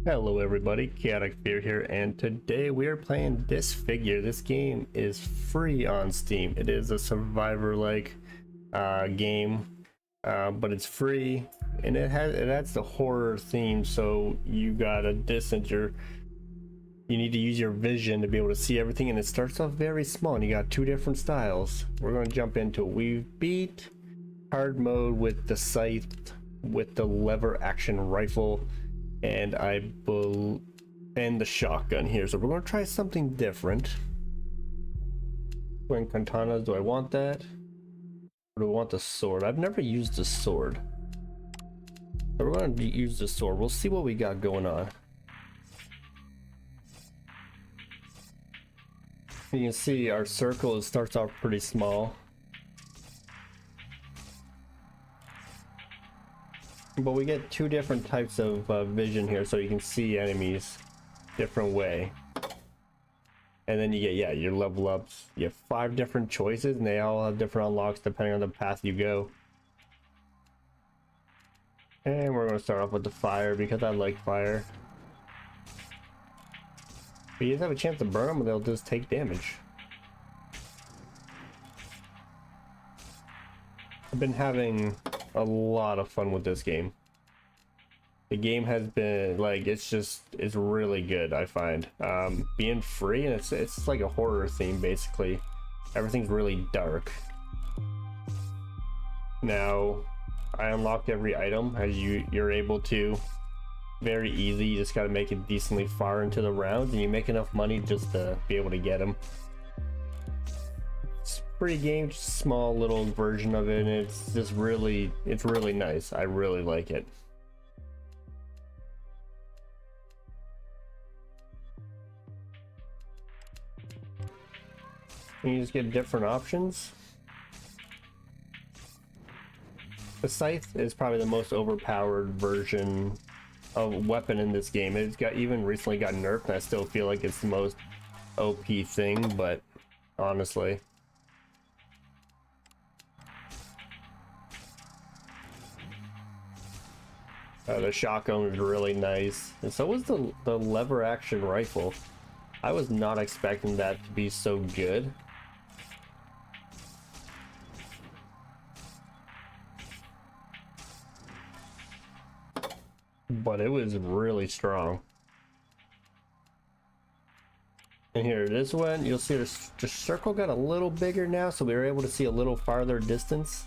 Hello everybody, Chaotic Fear here, and today we are playing Disfigure. This game is free on Steam. It is a survivor-like game, but it's free, and it adds the horror theme. So you got a distance. You need to use your vision to be able to see everything, and it starts off very small. And you got two different styles. We're gonna jump into it. We beat hard mode with the scythe, with the lever action rifle, and and the shotgun here. So we're going to try something different. When katanas, do I want that? Or do I want the sword? I've never used the sword. So we're going to use the sword. We'll see what we got going on. You can see our circle starts off pretty small. But we get two different types of vision here, so you can see enemies different way. And then you get, yeah, your level ups. You have 5 different choices, and they all have different unlocks depending on the path you go. And we're going to start off with the fire, because I like fire. But you just have a chance to burn them, and they'll just take damage. I've been having a lot of fun with this game. The game has been like, it's really good. I find being free, and it's like a horror theme basically. Everything's really dark. Now I unlocked every item as you're able to. Very easy. You just got to make it decently far into the rounds, and you make enough money just to be able to get them. Free game, just a small little version of it, and it's really nice. I really like it. And you just get different options. The scythe is probably the most overpowered version of weapon in this game. It's got even recently got nerfed, and I still feel like it's the most OP thing, but honestly. The shotgun was really nice, and so was the lever action rifle. I was not expecting that to be so good. But it was really strong. And here, this one, you'll see the circle got a little bigger now, so we were able to see a little farther distance.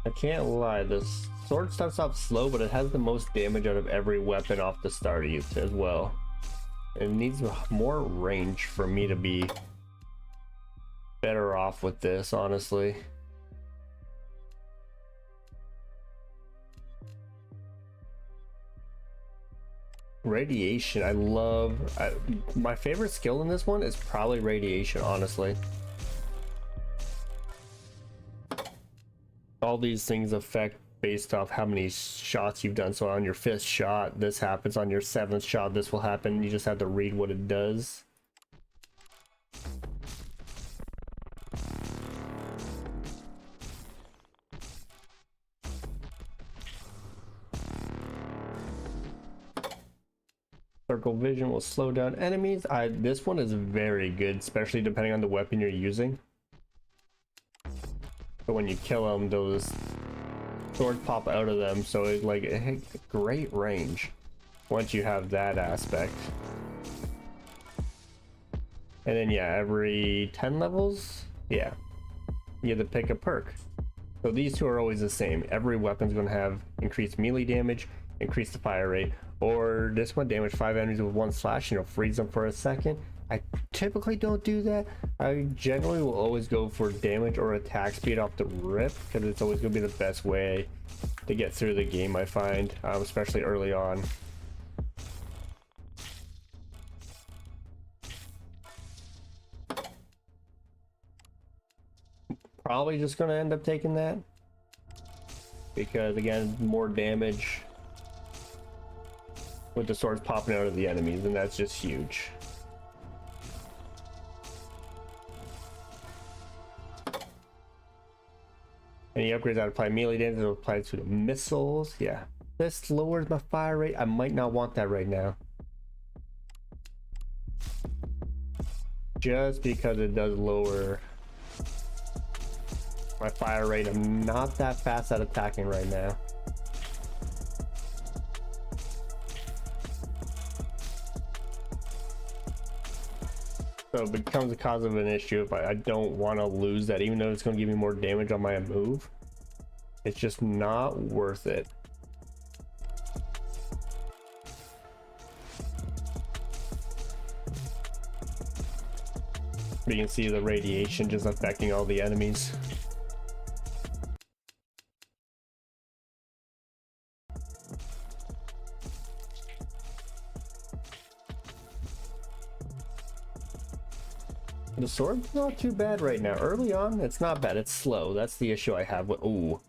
I can't lie, this sword starts off slow, but it has the most damage out of every weapon off the start as well. It needs more range for me to be better off with this, honestly. Radiation, I love. My favorite skill in this one is probably radiation, honestly. All these things affect based off how many shots you've done. So on your 5th shot, this happens. On your 7th shot, this will happen. You just have to read what it does. Circle vision will slow down enemies. This one is very good, especially depending on the weapon you're using. But when you kill them, those swords pop out of them, so it has great range once you have that aspect. And then yeah, every 10 levels, yeah, you have to pick a perk. So these two are always the same. Every weapon's going to have increased melee damage, increase the fire rate, or this one, damage 5 enemies with 1 slash, freeze them for a second. I typically don't do that. I generally will always go for damage or attack speed off the rip, because it's always going to be the best way to get through the game, I find, especially early on. Probably just going to end up taking that, because again, more damage with the swords popping out of the enemies, and that's just huge. Any upgrades that apply melee damage will apply to the missiles. Yeah, This lowers my fire rate. I might not want that right now. Just because it does lower my fire rate. I'm not that fast at attacking right now. So it becomes a cause of an issue if I don't want to lose that, even though it's going to give me more damage on my move. It's just not worth it. You can see the radiation just affecting all the enemies. The sword's not too bad right now. Early on, it's not bad. It's slow. That's the issue I have with... Ooh.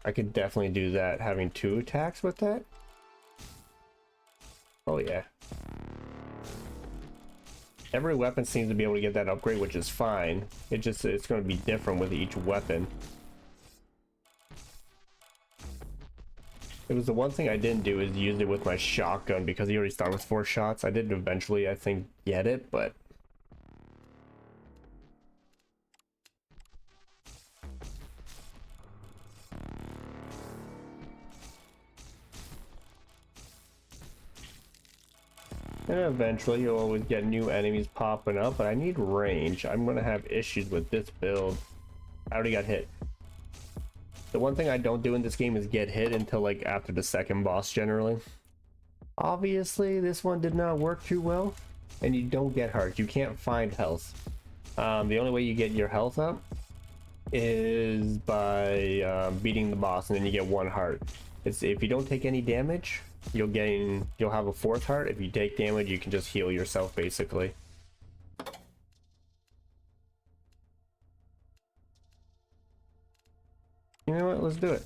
I could definitely do that, having 2 attacks with that. Oh, yeah. Every weapon seems to be able to get that upgrade, which is fine. It's going to be different with each weapon. It was the one thing I didn't do is use it with my shotgun because he already started with 4 shots. I did eventually, I think, get it, but... And eventually you'll always get new enemies popping up, but I need range. I'm gonna have issues with this build. I already got hit. The one thing I don't do in this game is get hit until like after the second boss generally. Obviously this one did not work too well, and you don't get hurt. You can't find health. The only way you get your health up is by beating the boss, and then you get 1 heart. It's if you don't take any damage, you'll have a 4th heart. If you take damage, you can just heal yourself basically. You know what, let's do it.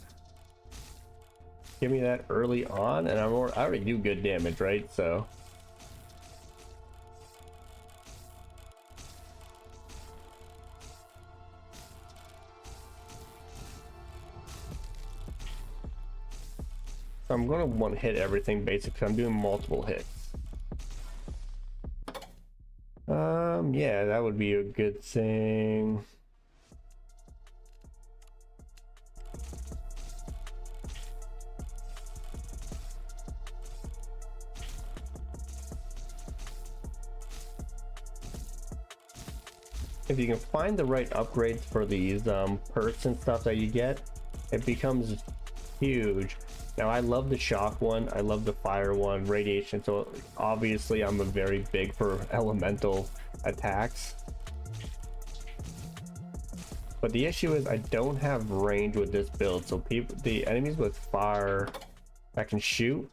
Give me that early on, and I already do good damage, right? So I'm gonna one hit everything basically. I'm doing multiple hits. Yeah, that would be a good thing. If you can find the right upgrades for these perks and stuff that you get, it becomes huge. Now I love the shock one, I love the fire one, radiation, so obviously I'm a very big for elemental attacks. But the issue is I don't have range with this build, so the enemies with fire that can shoot,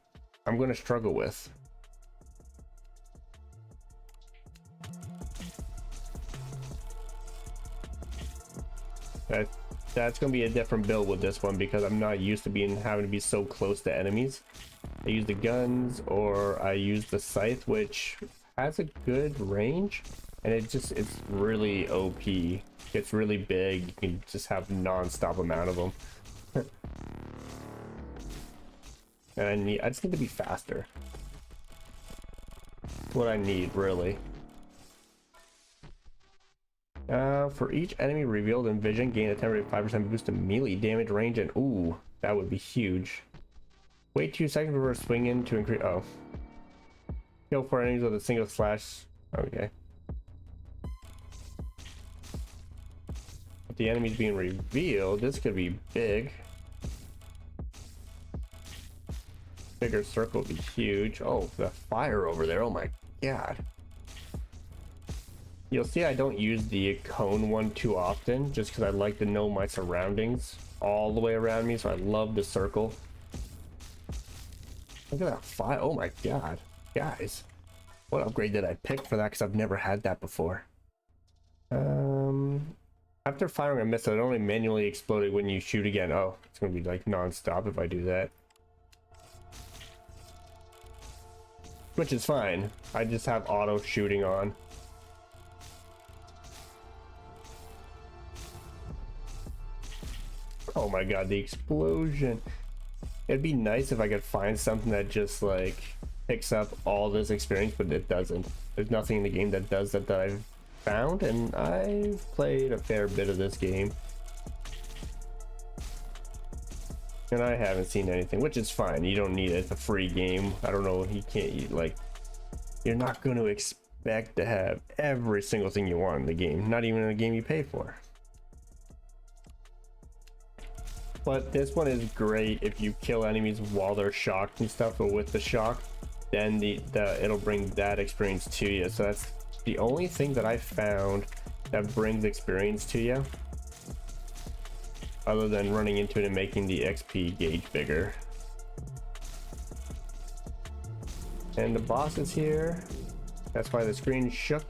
I'm going to struggle with. That's going to be a different build with this one because I'm not used to having to be so close to enemies. I use the guns or I use the scythe, which has a good range, and it's really OP. It's really big. You can just have non-stop amount of them. And I just need to be faster. That's what I need, really. For each enemy revealed in vision, gain a temporary 5% boost to melee damage, range, and ooh, that would be huge. Wait 2 seconds before swinging to increase. Oh, kill 4 enemies with a single slash. Okay. With the enemies being revealed, this could be big. Bigger circle would be huge. Oh, the fire over there. Oh my god. You'll see I don't use the cone one too often, just because I like to know my surroundings all the way around me, so I love the circle. Look at that fire. Oh my god. Guys, what upgrade did I pick for that? Because I've never had that before. After firing a missile, it only manually exploded when you shoot again. Oh, it's going to be like non-stop if I do that. Which is fine. I just have auto shooting on. Oh my god, the explosion. It'd be nice if I could find something that just like picks up all this experience, but it doesn't. There's nothing in the game that does that I've found, and I've played a fair bit of this game. And I haven't seen anything, which is fine. You don't need it. It's a free game. I don't know. You can't, like, you're not going to expect to have every single thing you want in the game. Not even in a game you pay for. But this one is great if you kill enemies while they're shocked and stuff, but with the shock, then it'll bring that experience to you. So that's the only thing that I found that brings experience to you, other than running into it and making the XP gauge bigger. And the boss is here. That's why the screen shook.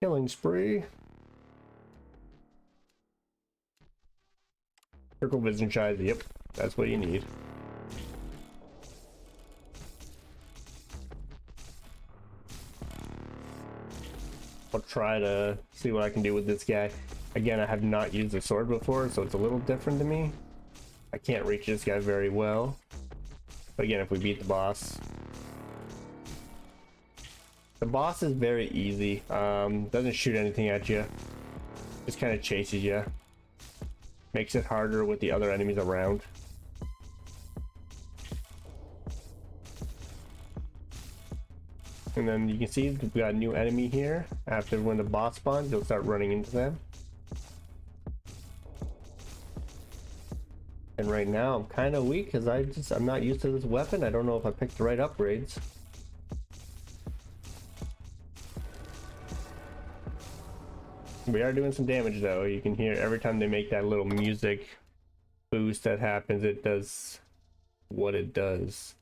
Killing spree. Circle vision shy. Yep, that's what you need. I'll try to see what I can do with this guy. Again, I have not used a sword before, so it's a little different to me. I can't reach this guy very well. But again, if we beat the boss. The boss is very easy. Doesn't shoot anything at you. Just kind of chases you. Makes it harder with the other enemies around. And then you can see we got a new enemy here. After when the boss spawns, you'll start running into them. And right now I'm kind of weak because I'm not used to this weapon. I don't know if I picked the right upgrades. We are doing some damage though. You can hear every time they make that little music boost that happens, it does what it does.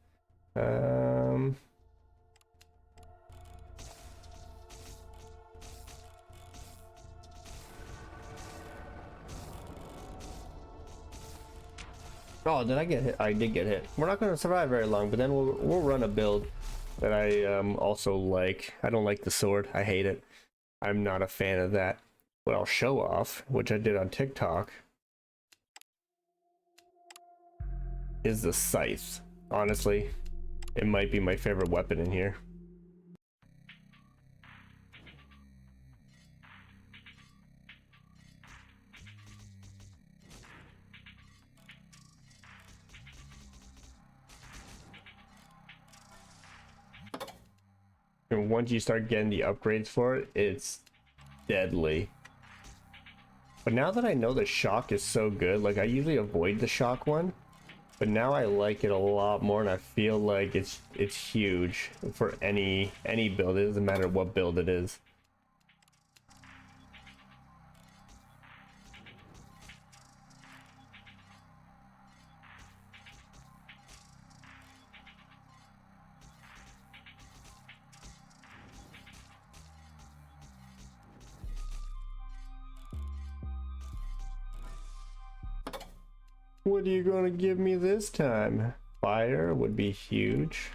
Oh, did I get hit? I did get hit. We're not going to survive very long, but then we'll run a build that I also like. I don't like the sword. I hate it. I'm not a fan of that. What I'll show off, which I did on TikTok, is the scythe. Honestly, it might be my favorite weapon in here. And once you start getting the upgrades for it, it's deadly. But now that I know the shock is so good, like I usually avoid the shock one, but now I like it a lot more, and I feel like it's huge for any build. It doesn't matter what build it is. What are you gonna give me this time? Fire would be huge.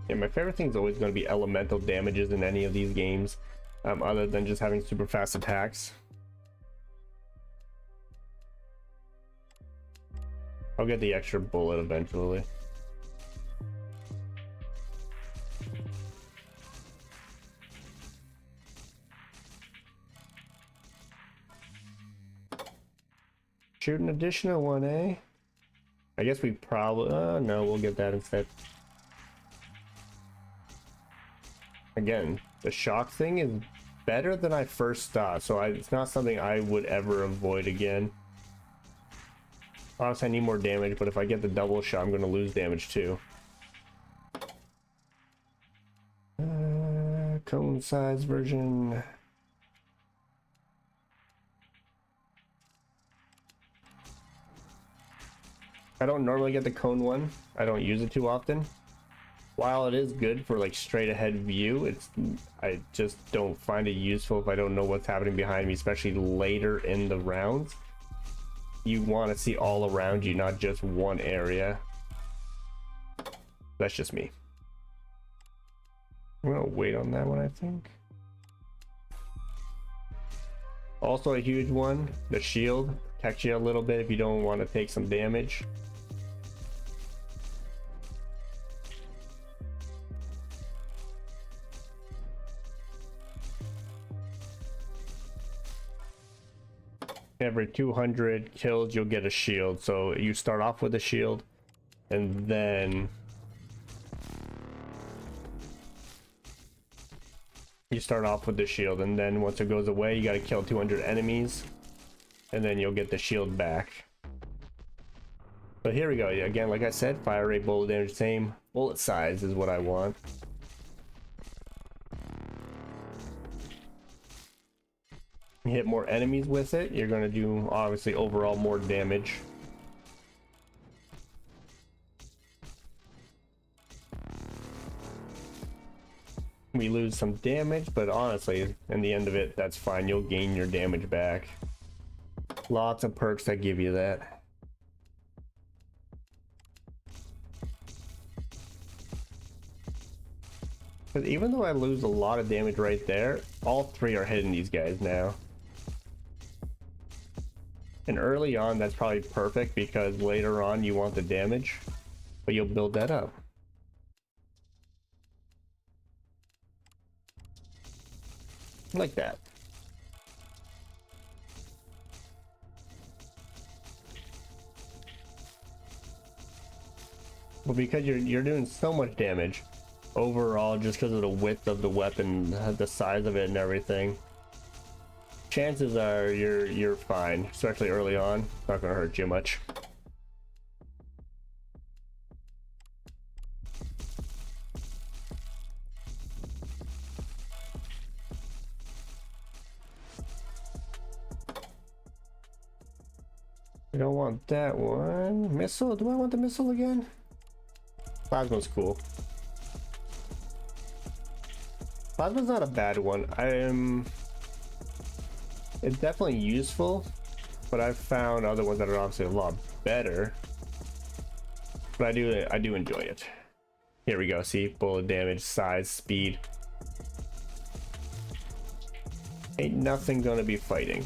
Yeah, my favorite thing is always going to be elemental damages in any of these games, other than just having super fast attacks. I'll get the extra bullet eventually. Shoot an additional one, eh? I guess we probably... no, we'll get that instead. Again, the shock thing is better than I first thought, so it's not something I would ever avoid again. Obviously, I need more damage, but if I get the double shot, I'm going to lose damage too. Cone size version... I don't normally get the cone one. I don't use it too often. While it is good for like straight ahead view, I just don't find it useful if I don't know what's happening behind me, especially later in the rounds. You want to see all around you, not just one area. That's just me. I'm gonna wait on that one, I think. Also a huge one, the shield protects you a little bit if you don't want to take some damage. Every 200 kills you'll get a shield, so you start off with a shield and then once it goes away you got to kill 200 enemies and then you'll get the shield back. But here we go. Again, like I said, fire rate, bullet damage, same. Bullet size is what I want. You hit more enemies with it, you're going to do obviously overall more damage. We lose some damage, but honestly, in the end of it, that's fine. You'll gain your damage back. Lots of perks that give you that. But even though I lose a lot of damage right there, all three are hitting these guys now. And early on, that's probably perfect because later on you want the damage, but you'll build that up. Like that. Well, because you're doing so much damage overall, just because of the width of the weapon, the size of it, and everything, chances are you're fine, especially early on. It's not gonna hurt you much. I don't want that one. Missile? Do I want the missile again? Plasma's cool. Plasma's not a bad one. It's definitely useful, but I've found other ones that are obviously a lot better. But I do enjoy it. Here we go. See, bullet damage, size, speed. Ain't nothing gonna be fighting.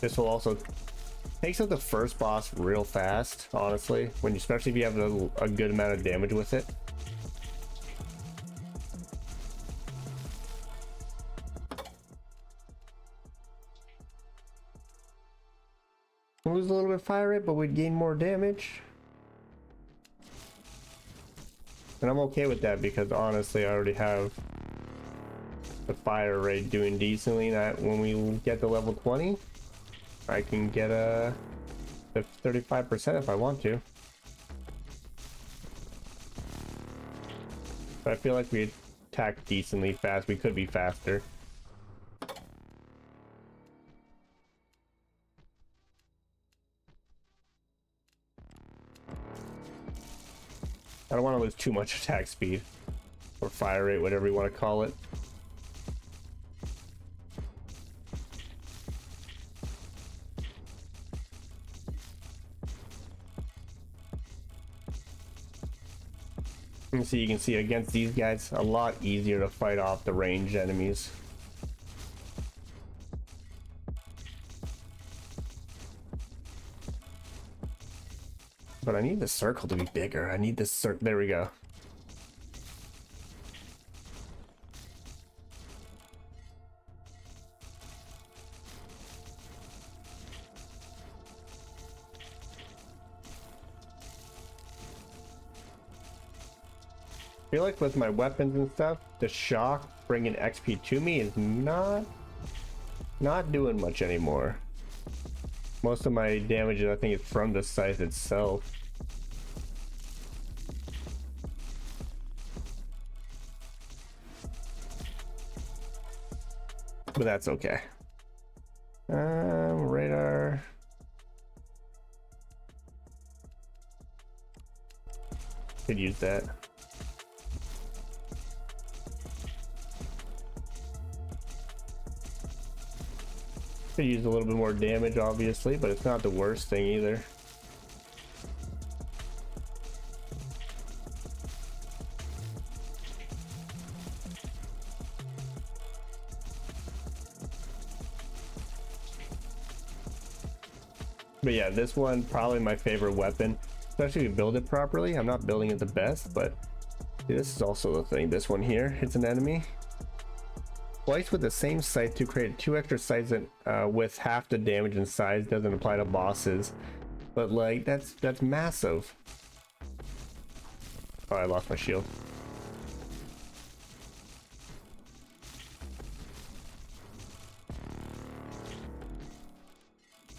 This will also takes out the first boss real fast, honestly, especially if you have a good amount of damage with it. Lose a little bit of fire rate, but we'd gain more damage. And I'm okay with that because honestly I already have the fire rate doing decently. That when we get to level 20, I can get the 35% if I want to. But I feel like we attack decently fast. We could be faster. I don't want to lose too much attack speed or fire rate, whatever you want to call it. And so you can see against these guys, a lot easier to fight off the ranged enemies. But I need the circle to be bigger. I need this circle. There we go. I feel like with my weapons and stuff, the shock bringing XP to me is not doing much anymore. Most of my damage, I think, is from the scythe itself. But that's okay. Radar. Could use that. Could use a little bit more damage, obviously, but it's not the worst thing either. But yeah, this one probably my favorite weapon, especially if you build it properly. I'm not building it the best, but this is also the thing. This one here, it's an enemy. Twice with the same sight to create 2 extra sights that, with half the damage and size. Doesn't apply to bosses, but like that's massive. Oh, I lost my shield.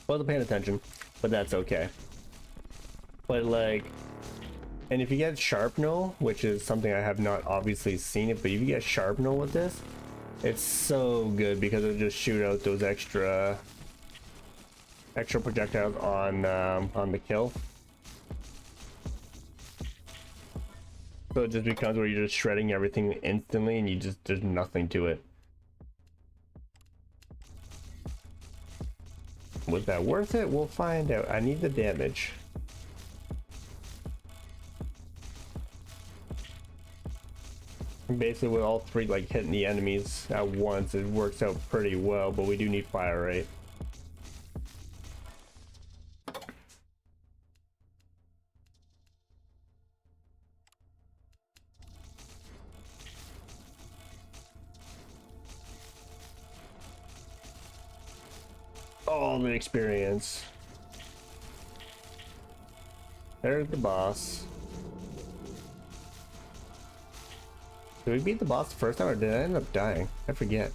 Wasn't paying attention, but that's okay. But like, and if you get Sharpnel, which is something I have not obviously seen it, but if you get Sharpnel with this, it's so good because it'll just shoot out those extra projectiles on the kill. So it just becomes where you're just shredding everything instantly, and there's nothing to it. Was that worth it? We'll find out. I need the damage. And basically with all 3 like hitting the enemies at once, it works out pretty well, but we do need fire rate. All the experience. There's the boss. Did we beat the boss the first time, or did I end up dying? I forget.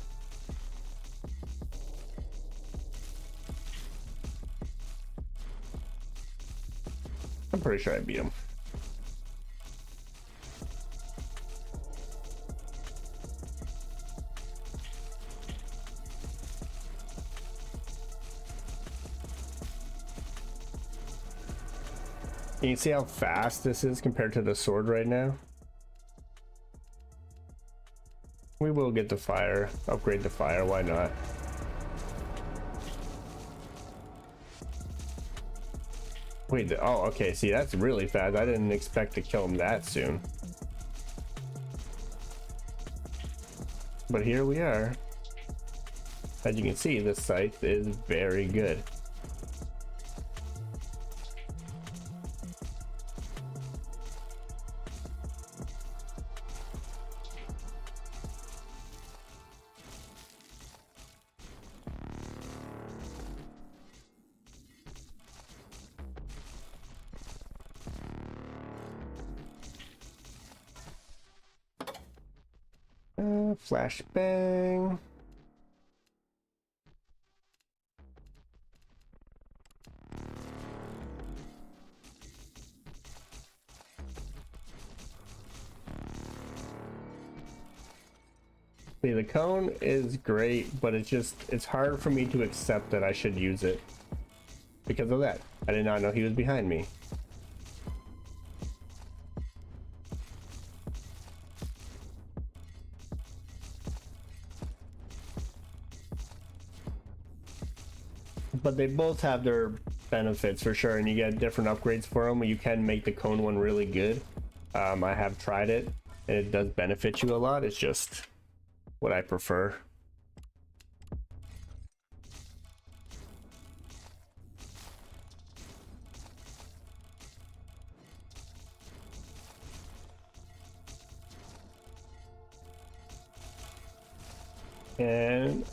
I'm pretty sure I beat him. Can you see how fast this is compared to the sword right now? We will get the fire, upgrade the fire, why not? Wait, oh, okay, see, that's really fast. I didn't expect to kill him that soon. But here we are. As you can see, this scythe is very good. Flashbang. See, the cone is great, but it's hard for me to accept that I should use it because of that. I did not know he was behind me. But they both have their benefits for sure, and you get different upgrades for them. You can make the cone one really good. I have tried it, and it does benefit you a lot. It's just what I prefer. And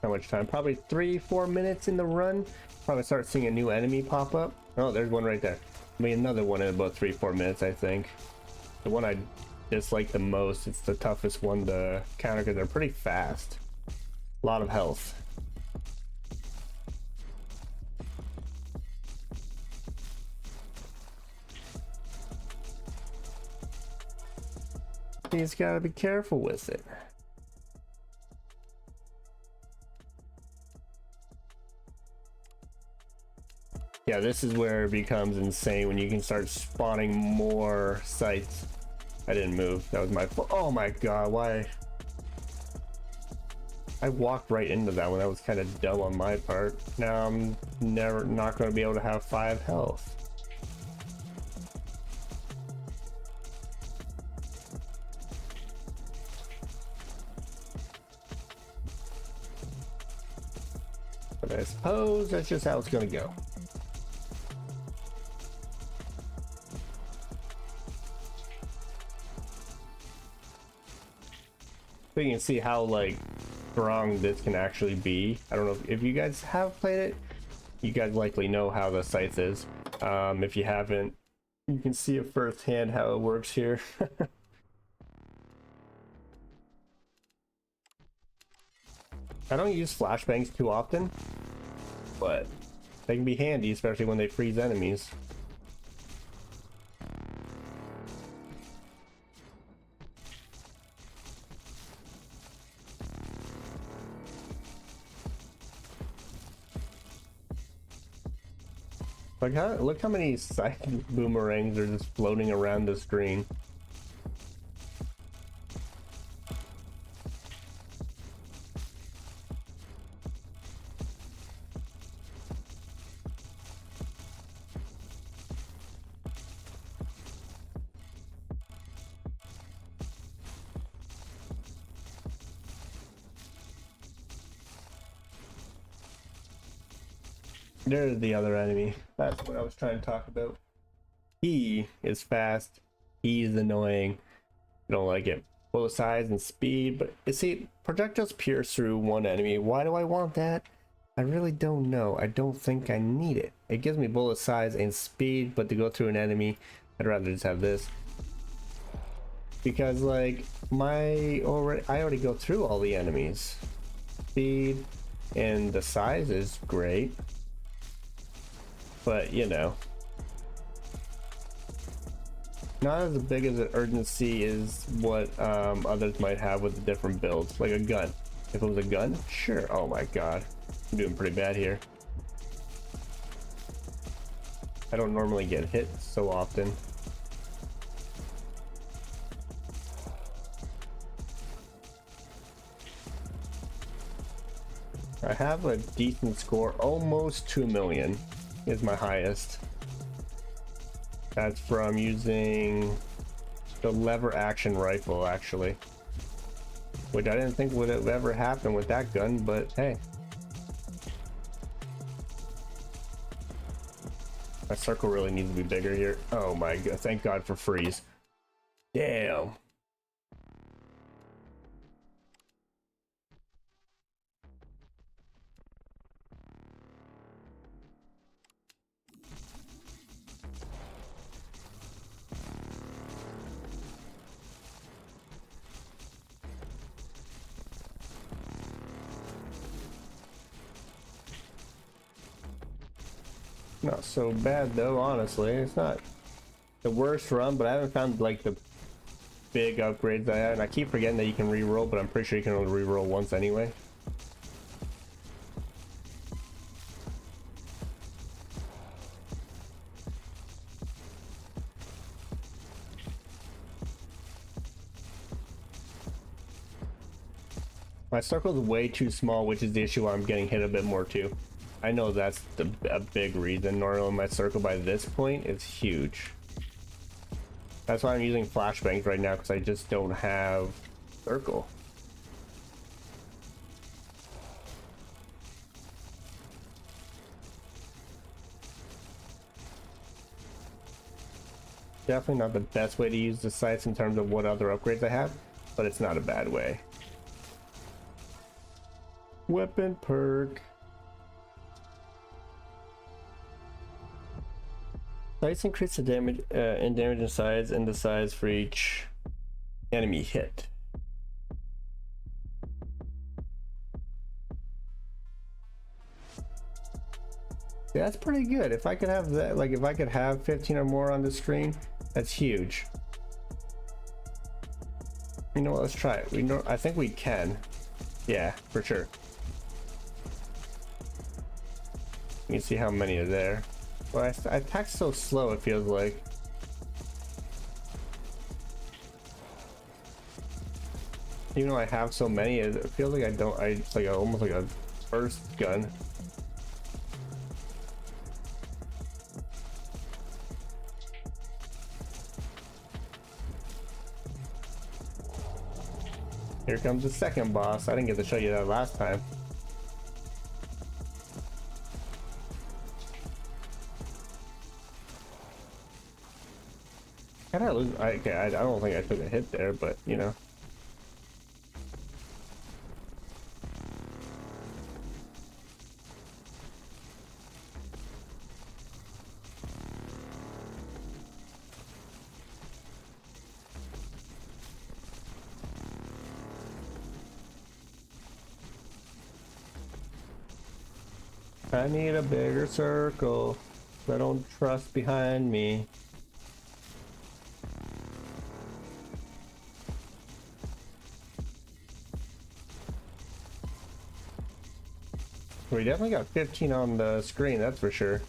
how much time? Probably 3-4 minutes in the run. Probably start seeing a new enemy pop up. Oh, there's one right there. Maybe another one in about 3-4 minutes, I think. The one I dislike the most, it's the toughest one to counter because they're pretty fast. A lot of health. You just gotta be careful with it. Yeah, this is where it becomes insane when you can start spawning more sites. I didn't move. That was my fault. Oh my god, why? I walked right into that one. That was kind of dumb on my part. Now I'm not going to be able to have 5 health. But I suppose that's just how it's going to go. So you can see how like strong this can actually be. I don't know if you guys have played it. You guys likely know how the scythe is. If you haven't, you can see it firsthand how it works here. I don't use flashbangs too often, but they can be handy, especially when they freeze enemies. Like look how many side boomerangs are just floating around the screen. There's the other enemy. That's what I was trying to talk about. He is fast. He's annoying. I don't like it. Bullet size and speed, but you see, projectiles pierce through one enemy. Why do I want that? I really don't know. I don't think I need it. It gives me bullet size and speed, but to go through an enemy, I'd rather just have this. Because like I already go through all the enemies. Speed and the size is great. But you know, not as big as an urgency is what others might have with the different builds. Like a gun. If it was a gun, sure. Oh my god, I'm doing pretty bad here. I don't normally get hit so often. I have a decent score, almost 2 million is my highest. That's from using the lever action rifle, actually, which I didn't think would have ever happened with that gun, but hey. My circle really needs to be bigger here. Oh my god, thank god for freeze. Damn. Not so bad though, honestly. It's not the worst run, but I haven't found like the big upgrades I had, and I keep forgetting that you can reroll, but I'm pretty sure you can only reroll once anyway. My circle is way too small, which is the issue why I'm getting hit a bit more too. I know that's a big reason. Normally my circle by this point is huge. That's why I'm using flashbangs right now, because I just don't have circle. Definitely not the best way to use the sights in terms of what other upgrades I have, but it's not a bad way. Weapon perk. Sights increase the damage in size and the size for each enemy hit. Yeah, that's pretty good. If I could have that, like if I could have 15 or more on the screen, that's huge. You know what? Let's try it. I think we can. Yeah, for sure. You can see how many are there. Well, I attack so slow, it feels like. Even though I have so many, it feels like I don't. It's like almost like a burst gun. Here comes the second boss. I didn't get to show you that last time. I don't think I took a hit there, but you know. I need a bigger circle. I don't trust behind me. We definitely got 15 on the screen, that's for sure.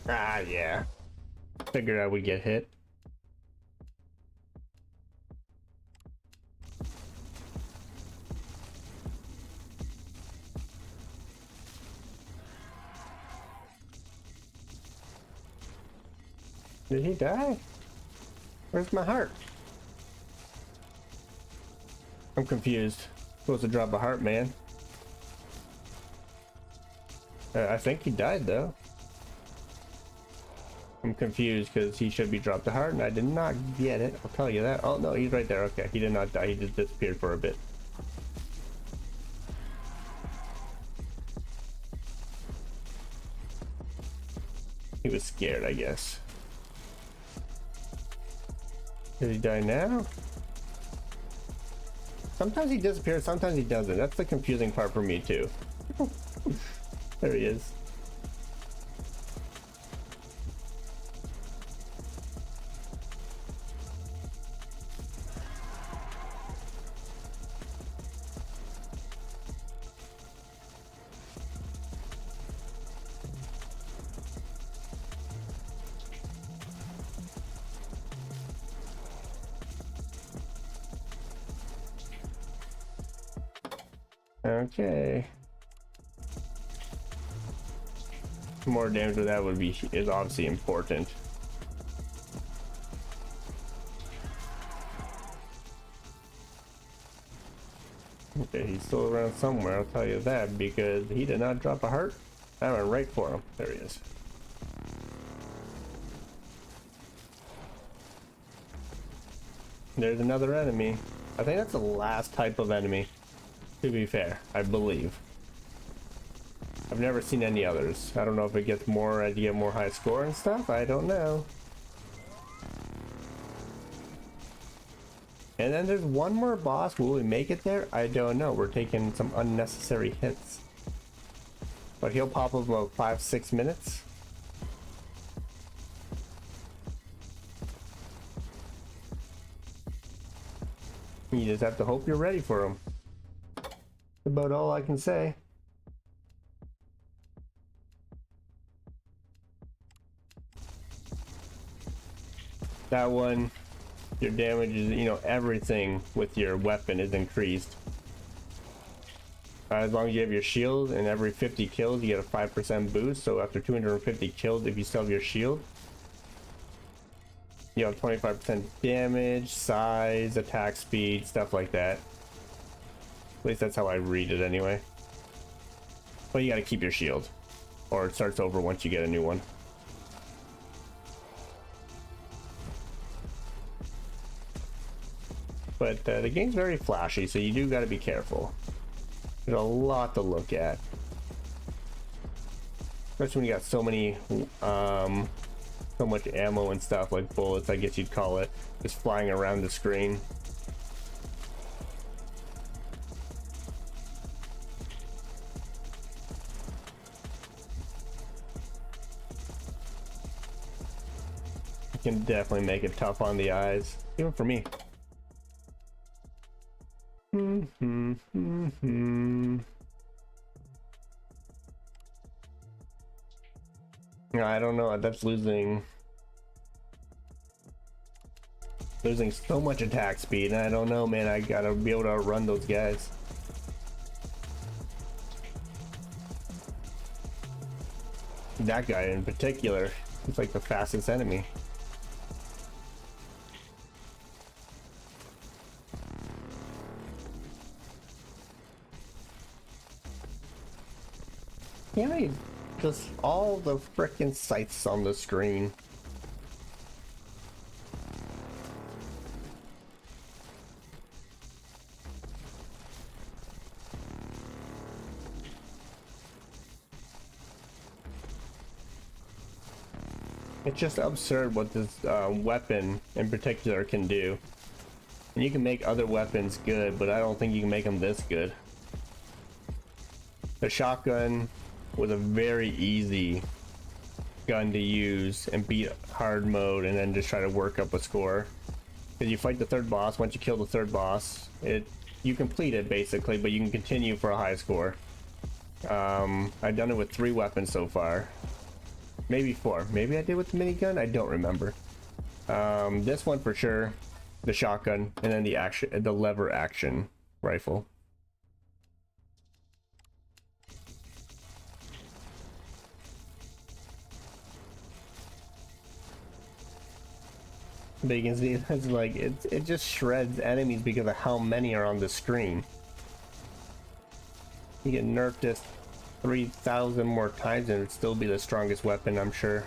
Ah, yeah. Figured I would get hit. Did he die? Where's my heart? I'm confused. Supposed to drop a heart, man. I think he died, though. I'm confused because he should be dropped a heart, and I did not get it. I'll tell you that. Oh, no, he's right there. Okay, he did not die. He just disappeared for a bit. He was scared, I guess. Did he die now? Sometimes he disappears, sometimes he doesn't. That's the confusing part for me, too. There he is. Okay. More damage with that is obviously important. Okay, he's still around somewhere, I'll tell you that, because he did not drop a heart. I went right for him. There he is. There's another enemy. I think that's the last type of enemy. To be fair, I believe. I've never seen any others. I don't know if it gets more as you get more high score and stuff. I don't know. And then there's one more boss. Will we make it there? I don't know. We're taking some unnecessary hits. But he'll pop up about 5-6 minutes. You just have to hope you're ready for him. About all I can say. That one, your damage is, you know, everything with your weapon is increased. As long as you have your shield, and every 50 kills you get a 5% boost. So after 250 kills, if you still have your shield, you have 25% damage, size, attack speed, stuff like that. At least that's how I read it anyway. But you gotta keep your shield, or it starts over once you get a new one. But the game's very flashy, so you do gotta be careful. There's a lot to look at. Especially when you got so many, so much ammo and stuff, like bullets, I guess you'd call it, just flying around the screen. Can definitely make it tough on the eyes, even for me. I don't know, that's losing so much attack speed, and I don't know, man. I gotta be able to outrun those guys. That guy in particular, he's like the fastest enemy. Can't I just all the frickin' sights on the screen? It's just absurd what this weapon in particular can do. And you can make other weapons good, but I don't think you can make them this good. The shotgun was a very easy gun to use and beat hard mode, and then just try to work up a score. Because you fight the third boss, once you kill the third boss, you complete it basically, but you can continue for a high score. I've done it with 3 weapons so far. Maybe 4. Maybe I did with the minigun? I don't remember. This one for sure, the shotgun, and then the lever action rifle. But you can see it's like it just shreds enemies because of how many are on the screen. You get nerfed this 3,000 more times and it'd still be the strongest weapon, I'm sure.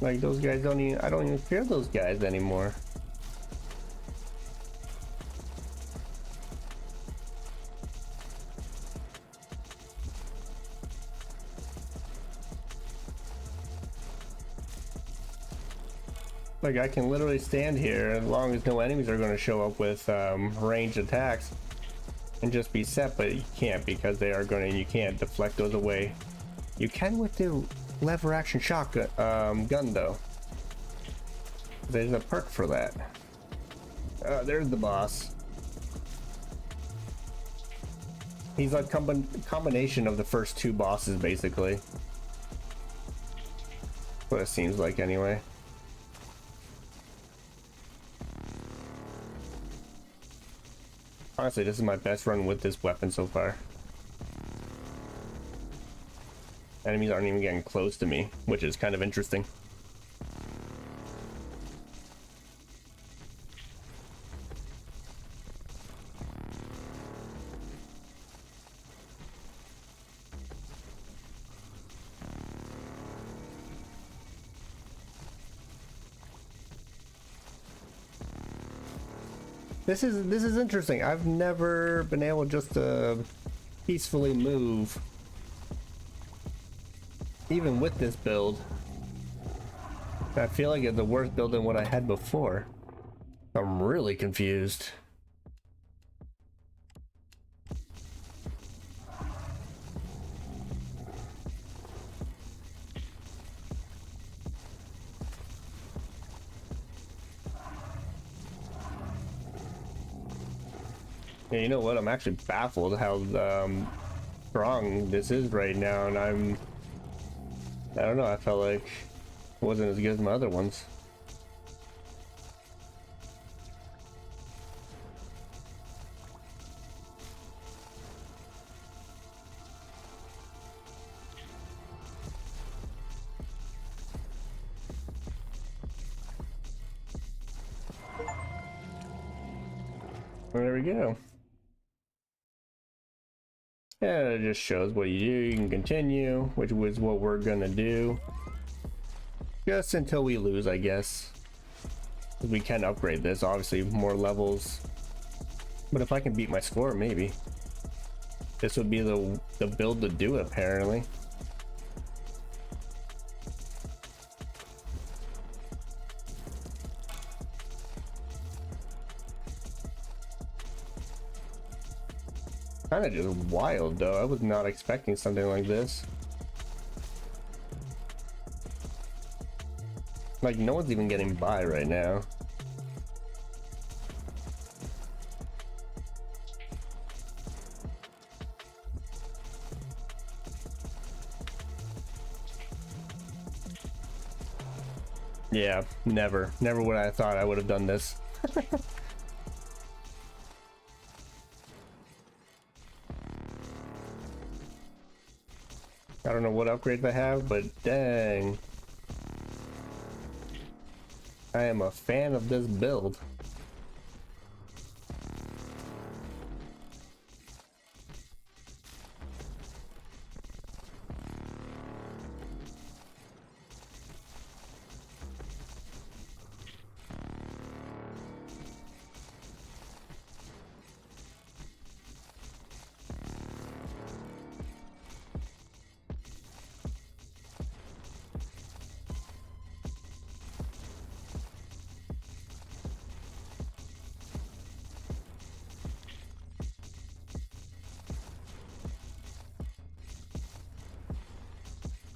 Like those guys I don't even fear those guys anymore. Like I can literally stand here as long as no enemies are going to show up with ranged attacks and just be set, but you can't because they are going to, you can't deflect those away. You can with the lever action shotgun gun though. There's a perk for that. There's the boss. He's like combination of the first 2 bosses basically. What it seems like anyway. Honestly, this is my best run with this weapon so far. Enemies aren't even getting close to me, which is kind of interesting. This is interesting. I've never been able just to peacefully move, even with this build. I feel like it's a worse build than what I had before. I'm really confused. Yeah, you know what? I'm actually baffled how strong this is right now, and I don't know, I felt like it wasn't as good as my other ones. Well, there we go. Yeah, it just shows what you do. You can continue, which was what we're gonna do. Just until we lose, I guess. We can upgrade this, obviously, more levels. But if I can beat my score, maybe. This would be the build to do it, apparently. Kinda just wild though. I was not expecting something like this. Like no one's even getting by right now. Yeah, never would I have thought I would have done this. I don't know what upgrades I have, but dang. I am a fan of this build.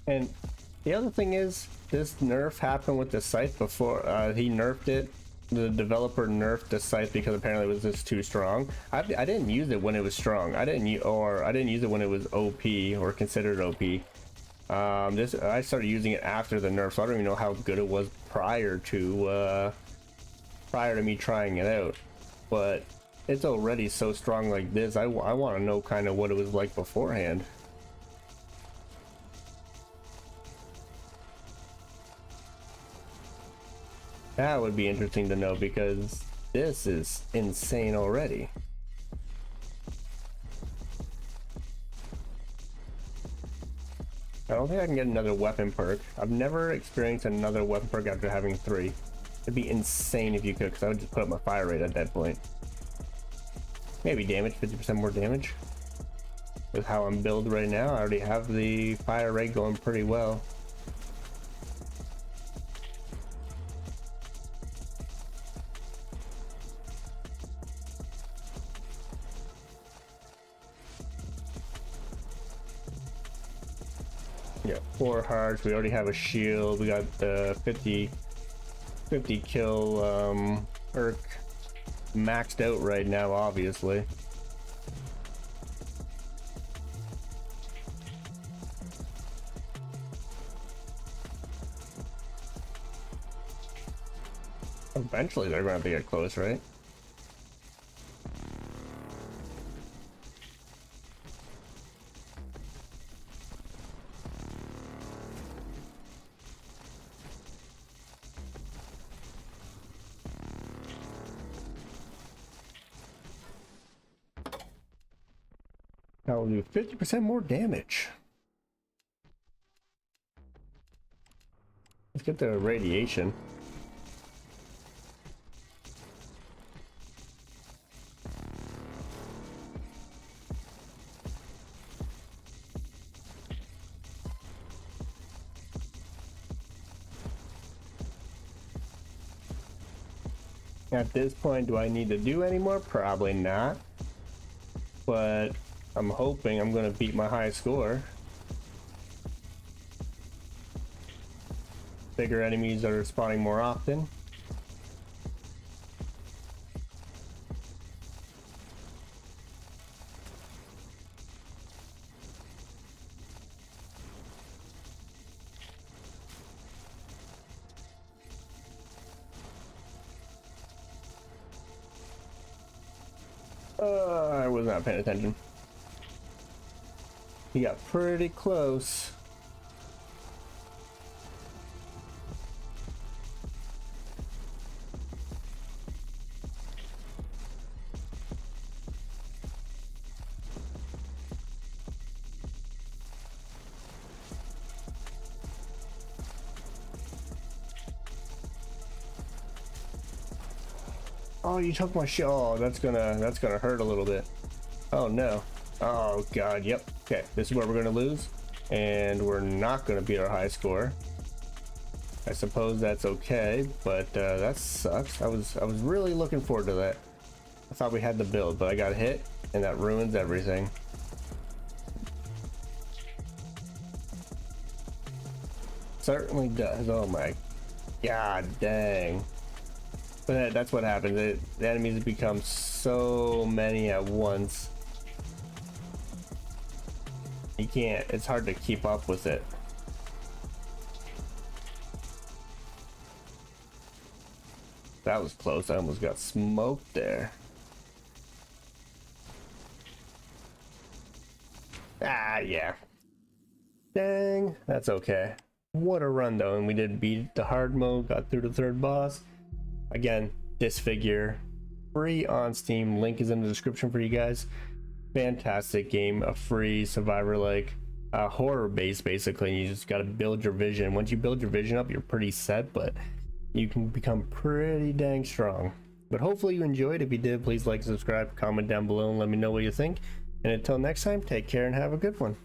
And the other thing is, this nerf happened with the scythe before. He nerfed it. The developer nerfed the scythe because apparently it was just too strong. I didn't use it when it was strong. I didn't use it when it was OP or considered OP. I started using it after the nerf, so I don't even know how good it was prior to me trying it out. But it's already so strong like this. I want to know kind of what it was like beforehand. That would be interesting to know, because this is insane already. I don't think I can get another weapon perk. I've never experienced another weapon perk after having 3. It'd be insane if you could, because I would just put up my fire rate at that point. Maybe damage, 50% more damage. With how I'm built right now, I already have the fire rate going pretty well. Yeah, 4 hearts. We already have a shield. We got the 50 kill perk maxed out right now, obviously. Eventually they're going to have to get close, right? Now we'll do 50% more damage. Let's get the radiation. At this point, do I need to do any more? Probably not. But I'm hoping I'm going to beat my high score. Bigger enemies are spawning more often. I was not paying attention. He got pretty close. Oh, you took my shit. Oh, that's gonna hurt a little bit. Oh no. Oh god, yep. Okay, this is where we're gonna lose, and we're not gonna beat our high score. I suppose that's okay, but that sucks. I was really looking forward to that. I thought we had the build, but I got hit, and that ruins everything. Certainly does. Oh my god dang. But that's what happens. The enemies become so many at once. You can't, it's hard to keep up with it. That was close. I almost got smoked there. Ah, yeah. Dang, that's okay. What a run though, and we did beat the hard mode, got through the 3rd boss. Again, Disfigure, free on Steam. Link is in the description for you guys. Fantastic game, a free survivor like horror base basically. You just got to build your vision. Once you build your vision up, you're pretty set, but you can become pretty dang strong. But hopefully you enjoyed. If you did, please like, subscribe, comment down below, and let me know what you think. And until next time, take care and have a good one.